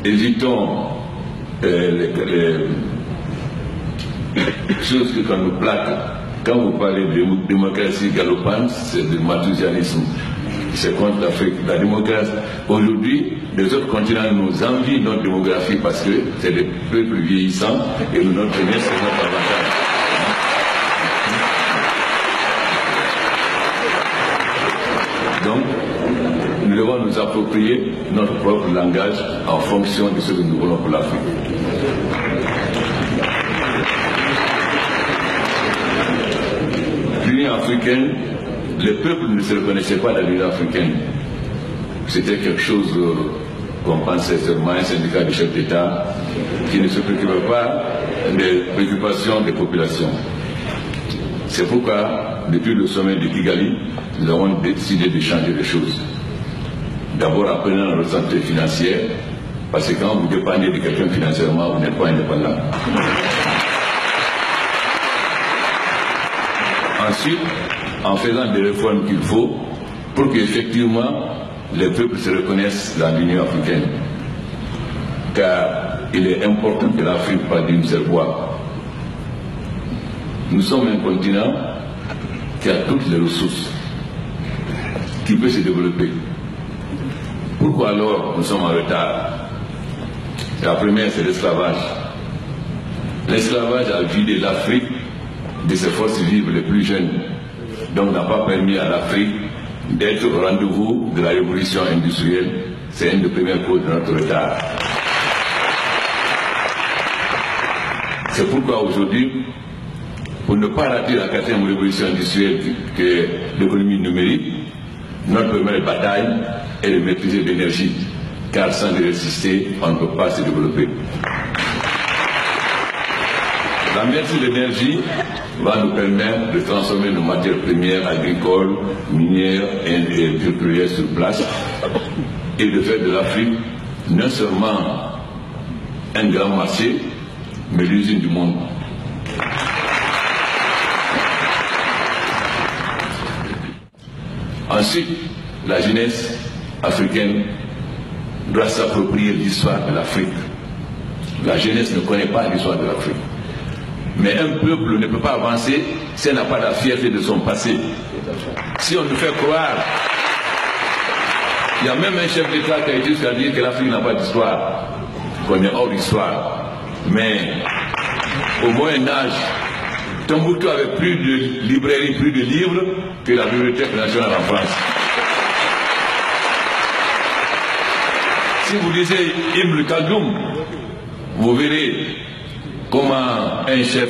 évitons les choses qu'on nous plaque. Quand vous parlez de démocratie galopante, c'est du mathusianisme. C'est contre l'Afrique. La démocratie, aujourd'hui, les autres continents nous envient notre démographie parce que c'est des peuples vieillissants et notre jeunesse, c'est notre avantage. Donc, nous devons nous approprier notre propre langage en fonction de ce que nous voulons pour l'Afrique. L'Union africaine, les peuples ne se reconnaissaient pas dans l'Union africaine. C'était quelque chose qu'on pensait seulement un syndicat de chefs d'État qui ne se préoccupait pas des préoccupations des populations. C'est pourquoi, depuis le sommet de Kigali, nous avons décidé de changer les choses. D'abord en prenant notre santé financière, parce que quand vous dépendez de quelqu'un financièrement, vous n'êtes pas indépendant. Ensuite, en faisant des réformes qu'il faut pour qu'effectivement les peuples se reconnaissent dans l'Union africaine. Car il est important que l'Afrique parle d'une seule voix. Nous sommes un continent qui a toutes les ressources, qui peut se développer. Pourquoi alors nous sommes en retard? La première, c'est l'esclavage. L'esclavage a vidé l'Afrique de ses forces vives les plus jeunes, donc n'a pas permis à l'Afrique d'être au rendez-vous de la révolution industrielle. C'est une des premières causes de notre retard. C'est pourquoi aujourd'hui, pour ne pas rater la 4e révolution industrielle qui est l'économie numérique, notre première bataille est de maîtriser l'énergie, car sans résister, on ne peut pas se développer. La maîtrise de l'énergie va nous permettre de transformer nos matières premières agricoles, minières et pétrolières sur place et de faire de l'Afrique non seulement un grand marché, mais l'usine du monde. Ensuite, la jeunesse africaine doit s'approprier l'histoire de l'Afrique. La jeunesse ne connaît pas l'histoire de l'Afrique. Mais un peuple ne peut pas avancer si elle n'a pas la fierté de son passé. Si on nous fait croire, il y a même un chef d'État qui a été jusqu'à dire que l'Afrique n'a pas d'histoire, qu'on est hors d'histoire. Mais au Moyen-Âge, Tombouctou avait plus de librairies, plus de livres que la Bibliothèque nationale en France. Si vous lisez Ibn Khaldoun, vous verrez comment un chef,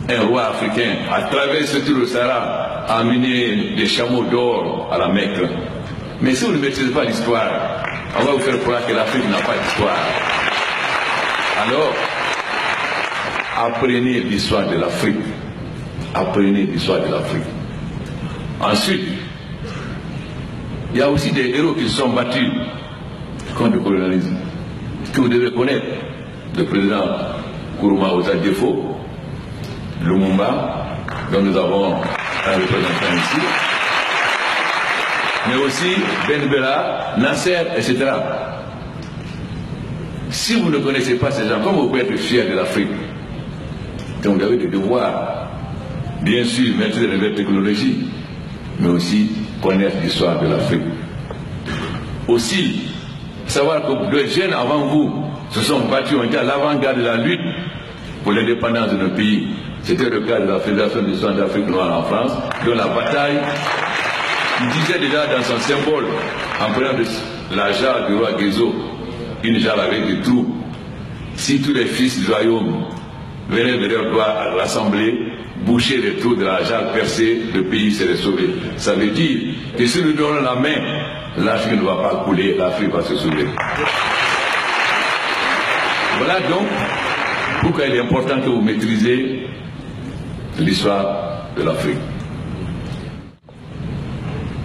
un roi africain, à travers ce tour de Sahara, a amené des chameaux d'or à la Mecque. Mais si vous ne maîtrisez pas l'histoire, on va vous faire croire que l'Afrique n'a pas d'histoire. Alors, apprenez l'histoire de l'Afrique. Apprenez l'histoire de l'Afrique. Ensuite, il y a aussi des héros qui se sont battus contre le colonialisme, que vous devez connaître. Le président Nkrumah Ozadjefo, Lumumba, dont nous avons un représentant ici, mais aussi Ben Bella, Nasser, etc. Si vous ne connaissez pas ces gens, comment vous pouvez être fiers de l'Afrique? Donc vous avez des devoirs, bien sûr, maîtriser les nouvelles technologies, mais aussi connaître l'histoire de l'Afrique. Aussi, savoir que les jeunes avant vous se sont battus, ont été à l'avant-garde de la lutte pour l'indépendance de nos pays. C'était le cas de la Fédération des Soins d'Afrique noire en France, dont la bataille, il disait déjà dans son symbole, en prenant la jarre du roi Guézo, une jarre avec des trous. Si tous les fils du royaume venaient de leur doigt à l'Assemblée, boucher les trous de la jarre percée, le pays serait sauvé. Ça veut dire que si nous donnons la main, l'Afrique ne va pas couler, l'Afrique va se sauver. Voilà donc pourquoi il est important que vous maîtrisez l'histoire de l'Afrique.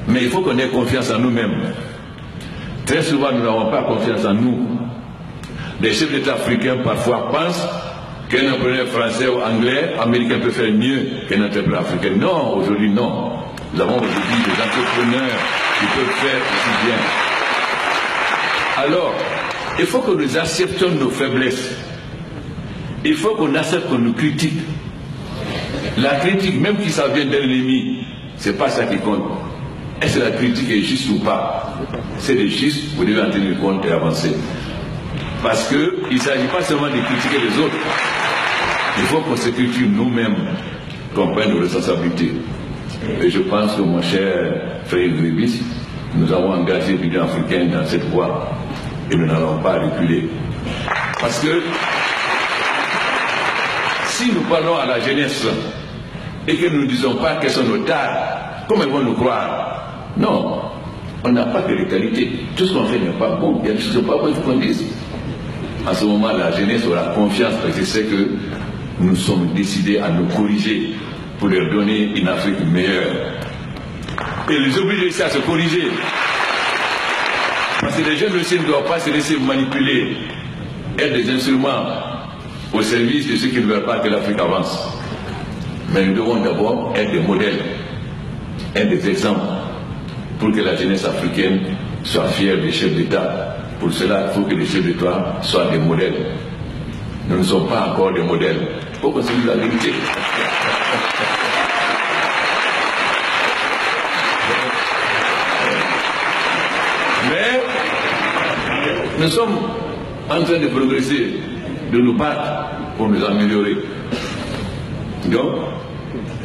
Mais il faut qu'on ait confiance en nous-mêmes. Très souvent, nous n'avons pas confiance en nous. Les chefs d'État africains parfois pensent qu'un entrepreneur français ou anglais, américain peut faire mieux qu'un entrepreneur africain. Non, aujourd'hui non. Nous avons aujourd'hui des entrepreneurs qui peuvent faire aussi bien. Alors, Il faut que nous acceptions nos faiblesses. Il faut qu'on accepte qu'on nous critique. La critique, même si ça vient d'un ennemi, c'est pas ça qui compte. Est-ce que la critique est juste ou pas? C'est juste, vous devez en tenir compte et avancer. Parce qu'il ne s'agit pas seulement de critiquer les autres. Il faut qu'on se critique nous-mêmes, qu'on prenne nos responsabilités. Et je pense que mon cher frère Grébis, nous avons engagé l'Union africaine dans cette voie et nous n'allons pas reculer. Parce que si nous parlons à la jeunesse et que nous ne disons pas quels sont nos tares, comment ils vont nous croire? Non, on n'a pas que les qualités. Tout ce qu'on fait n'est pas bon. Il y a des choses qui ne sont pas bonnes, il faut qu'on dise. À ce moment, la jeunesse aura confiance parce que c'est que nous sommes décidés à nous corriger pour leur donner une Afrique meilleure. Et les obliger aussi à se corriger. Parce que les jeunes aussi ne doivent pas se laisser manipuler, être des instruments au service de ceux qui ne veulent pas que l'Afrique avance. Mais nous devons d'abord être des modèles, être des exemples, pour que la jeunesse africaine soit fière des chefs d'État. Pour cela, il faut que les chefs d'État soient des modèles. Nous ne sommes pas encore des modèles. Il faut qu'on se dise la vérité. Mais nous sommes en train de progresser, de nous battre pour nous améliorer. Donc,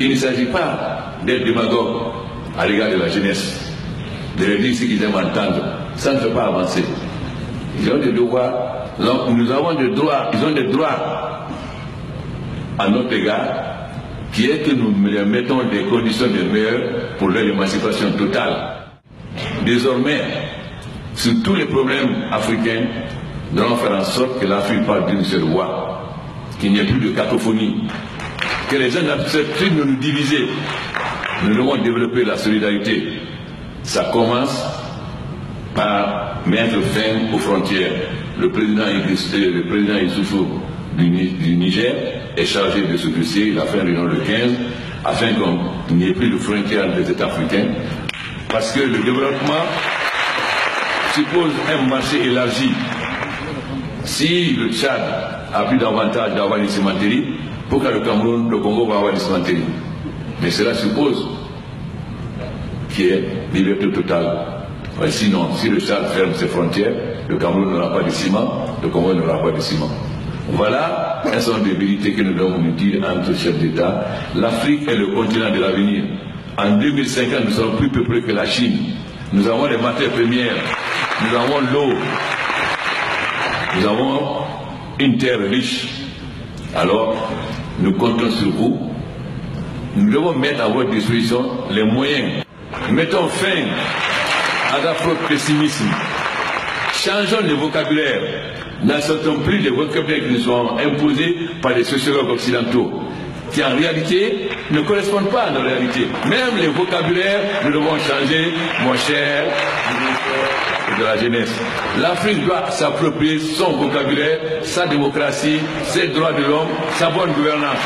il ne s'agit pas d'être démagogue à l'égard de la jeunesse, de leur dire ce qu'ils aiment entendre. Ça ne fait pas avancer. Ils ont des devoirs, nous avons des droits, ils ont des droits à notre égard, qui est que nous leur mettons des conditions de meilleures pour leur émancipation totale. Désormais, sur tous les problèmes africains, nous allons faire en sorte que l'Afrique parle d'une seule voix, qu'il n'y ait plus de cacophonie, que les gens n'acceptent de nous diviser. Nous devons développer la solidarité. Ça commence par mettre fin aux frontières. Le président Issoufou du Niger est chargé de ce dossier. Il a fait une réunion le 15 afin qu'il n'y ait plus de frontières entre les États africains. Parce que le développement suppose un marché élargi. Si le Tchad a plus d'avantage d'avoir des cimenteries, pourquoi le Cameroun, le Congo va avoir des cimenteries? Mais cela suppose qu'il y ait liberté totale. Sinon, si le Tchad ferme ses frontières, le Cameroun n'aura pas de ciment, le Congo n'aura pas de ciment. Voilà un certain nombre de vérités que nous devons nous dire entre chefs d'État. L'Afrique est le continent de l'avenir. En 2050, nous serons plus peuplés que la Chine. Nous avons les matières premières, nous avons l'eau, nous avons une terre riche. Alors, nous comptons sur vous. Nous devons mettre à votre disposition les moyens. Mettons fin à l'afro-pessimisme. Changeons le vocabulaire. N'acceptons plus les vocabulaires qui nous sont imposés par les sociologues occidentaux, qui en réalité ne correspondent pas à nos réalités. Même les vocabulaires, nous devons changer, mon cher, de la jeunesse. L'Afrique doit s'approprier son vocabulaire, sa démocratie, ses droits de l'homme, sa bonne gouvernance.